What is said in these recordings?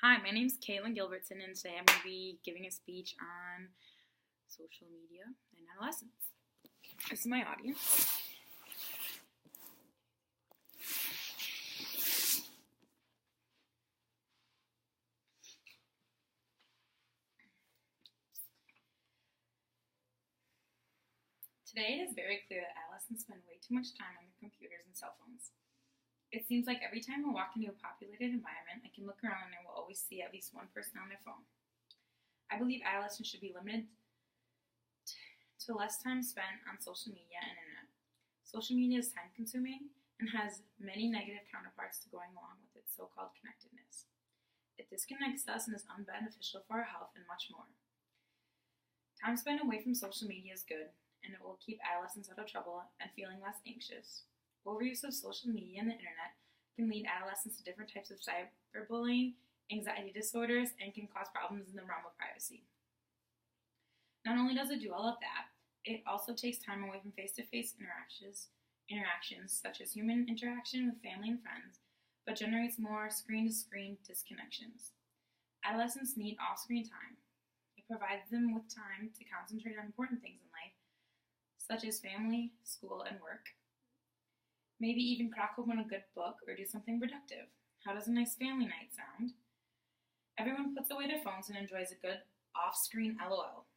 Hi, my name's Caitlin Gilbertson, and today I'm going to be giving a speech on social media and adolescence. This is my audience. Today, it is very clear that adolescents spend way too much time on their computers and cell phones. It seems like every time I walk into a populated environment, I can look around and I will always see at least one person on their phone. I believe adolescents should be limited to less time spent on social media and internet. Social media is time consuming and has many negative counterparts to going along with its so-called connectedness. It disconnects us and is unbeneficial for our health and much more. Time spent away from social media is good, and it will keep adolescents out of trouble and feeling less anxious. Overuse of social media and the internet can lead adolescents to different types of cyberbullying, anxiety disorders, and can cause problems in the realm of privacy. Not only does it do all of that, it also takes time away from face-to-face interactions such as human interaction with family and friends, but generates more screen-to-screen disconnections. Adolescents need off-screen time. It provides them with time to concentrate on important things in life, such as family, school, and work. Maybe even crack open a good book or do something productive. How does a nice family night sound? Everyone puts away their phones and enjoys a good off-screen LOL.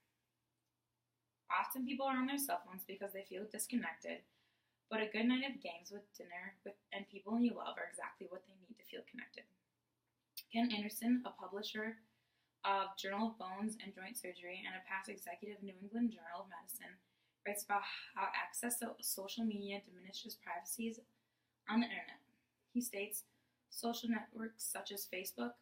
Often people are on their cell phones because they feel disconnected, but a good night of games with dinner and people you love are exactly what they need to feel connected. Ken Anderson, a publisher of Journal of Bones and Joint Surgery and a past executive of New England Journal of Medicine, writes about how access to social media diminishes privacy on the internet. He states, social networks such as Facebook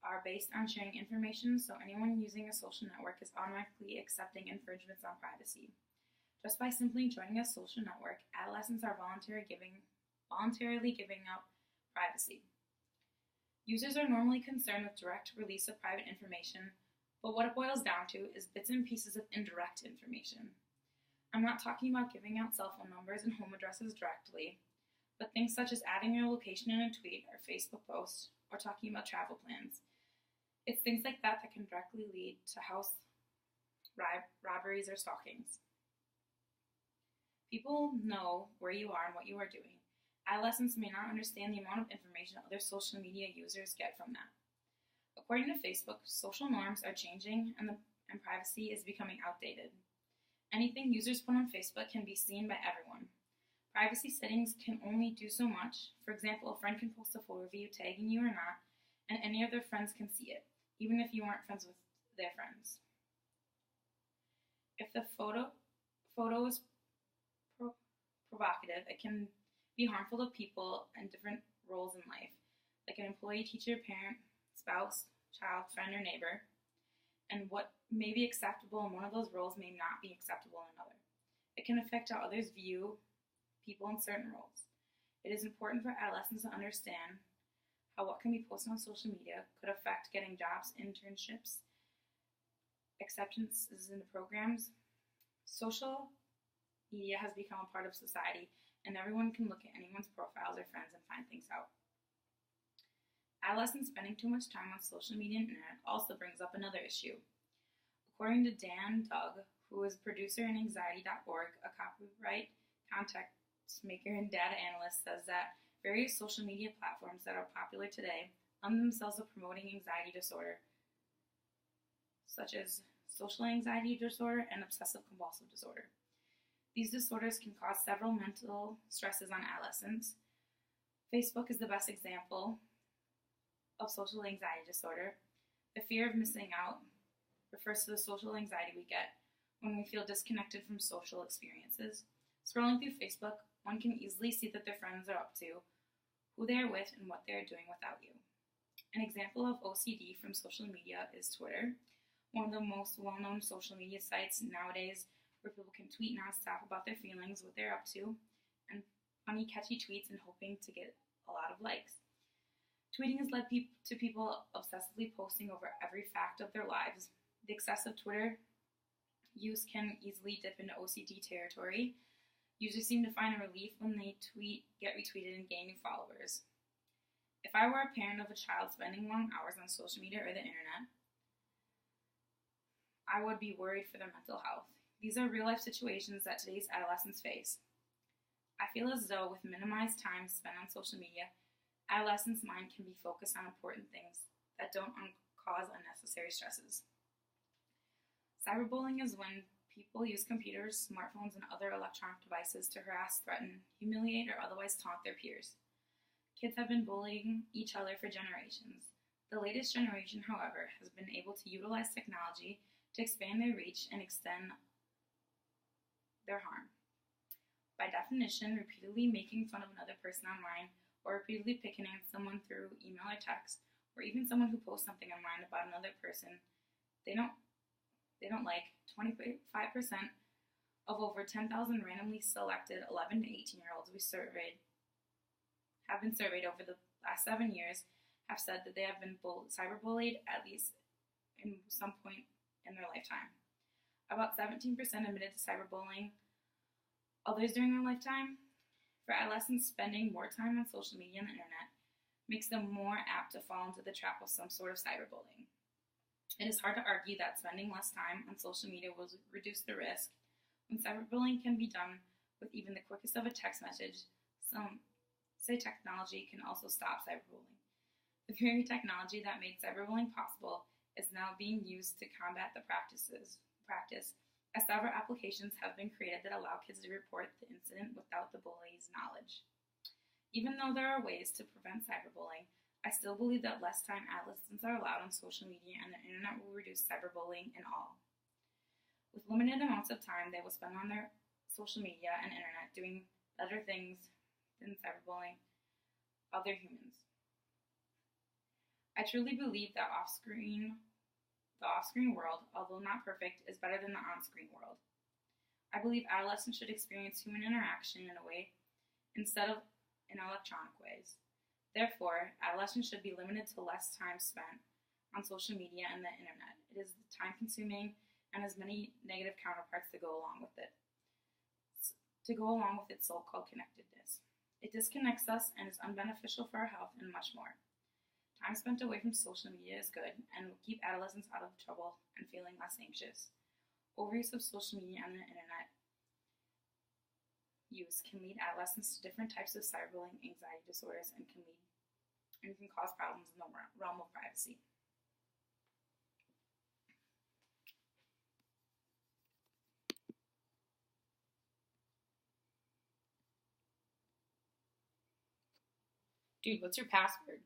are based on sharing information, so anyone using a social network is automatically accepting infringements on privacy. Just by simply joining a social network, adolescents are voluntarily giving up privacy. Users are normally concerned with direct release of private information, but what it boils down to is bits and pieces of indirect information. I'm not talking about giving out cell phone numbers and home addresses directly, but things such as adding your location in a tweet or Facebook post, or talking about travel plans. It's things like that that can directly lead to house robberies or stalkings. People know where you are and what you are doing. Adolescents may not understand the amount of information other social media users get from that. According to Facebook, social norms are changing and privacy is becoming outdated. Anything users put on Facebook can be seen by everyone. Privacy settings can only do so much. For example, a friend can post a photo of you tagging you or not, and any of their friends can see it, even if you aren't friends with their friends. If the photo is provocative, it can be harmful to people in different roles in life, like an employee, teacher, parent, spouse, child, friend, or neighbor. And what may be acceptable in one of those roles may not be acceptable in another. It can affect how others view people in certain roles. It is important for adolescents to understand how what can be posted on social media could affect getting jobs, internships, acceptances into programs. Social media has become a part of society, and everyone can look at anyone's profiles or friends and find things out. Adolescents spending too much time on social media and internet also brings up another issue. According to Dan Doug, who is producer in Anxiety.org, a copyright content maker and data analyst, says that various social media platforms that are popular today lend themselves to promoting anxiety disorder, such as social anxiety disorder and obsessive compulsive disorder. These disorders can cause several mental stresses on adolescents. Facebook is the best example of social anxiety disorder. The fear of missing out refers to the social anxiety we get when we feel disconnected from social experiences. Scrolling through Facebook, one can easily see that their friends are up to, who they are with, and what they are doing without you. An example of OCD from social media is Twitter, one of the most well-known social media sites nowadays where people can tweet nonstop about their feelings, what they're up to, and funny, catchy tweets and hoping to get a lot of likes. Tweeting has led to people obsessively posting over every fact of their lives. The excessive Twitter use can easily dip into OCD territory. Users seem to find a relief when they get retweeted and gain new followers. If I were a parent of a child spending long hours on social media or the internet, I would be worried for their mental health. These are real life situations that today's adolescents face. I feel as though with minimized time spent on social media, adolescents' mind can be focused on important things that don't cause unnecessary stresses. Cyberbullying is when people use computers, smartphones, and other electronic devices to harass, threaten, humiliate, or otherwise taunt their peers. Kids have been bullying each other for generations. The latest generation, however, has been able to utilize technology to expand their reach and extend their harm. By definition, repeatedly making fun of another person online, or repeatedly picking on someone through email or text, or even someone who posts something online about another person they don't like, 25% of over 10,000 randomly selected 11 to 18-year-olds have been surveyed over the last 7 years have said that they have been cyberbullied at least in some point in their lifetime. About 17% admitted to cyberbullying others during their lifetime. For adolescents, spending more time on social media and the internet makes them more apt to fall into the trap of some sort of cyberbullying. It is hard to argue that spending less time on social media will reduce the risk when cyberbullying can be done with even the quickest of a text message. Some say technology can also stop cyberbullying. The very technology that made cyberbullying possible is now being used to combat the practice, as several applications have been created that allow kids to report the incident without the bully's knowledge. Even though there are ways to prevent cyberbullying, I still believe that less time adolescents are allowed on social media and the internet will reduce cyberbullying in all. With limited amounts of time they will spend on their social media and internet doing better things than cyberbullying other humans. I truly believe that the off-screen world, although not perfect, is better than the on-screen world. I believe adolescents should experience human interaction in a way instead of in electronic ways. Therefore, adolescents should be limited to less time spent on social media and the internet. It is time-consuming and has many negative counterparts to go along with its so-called connectedness. It disconnects us and is unbeneficial for our health and much more. Time spent away from social media is good and will keep adolescents out of trouble and feeling less anxious. Overuse of social media and the internet use can lead adolescents to different types of cyberbullying, anxiety disorders, and can cause problems in the realm of privacy. Dude, what's your password?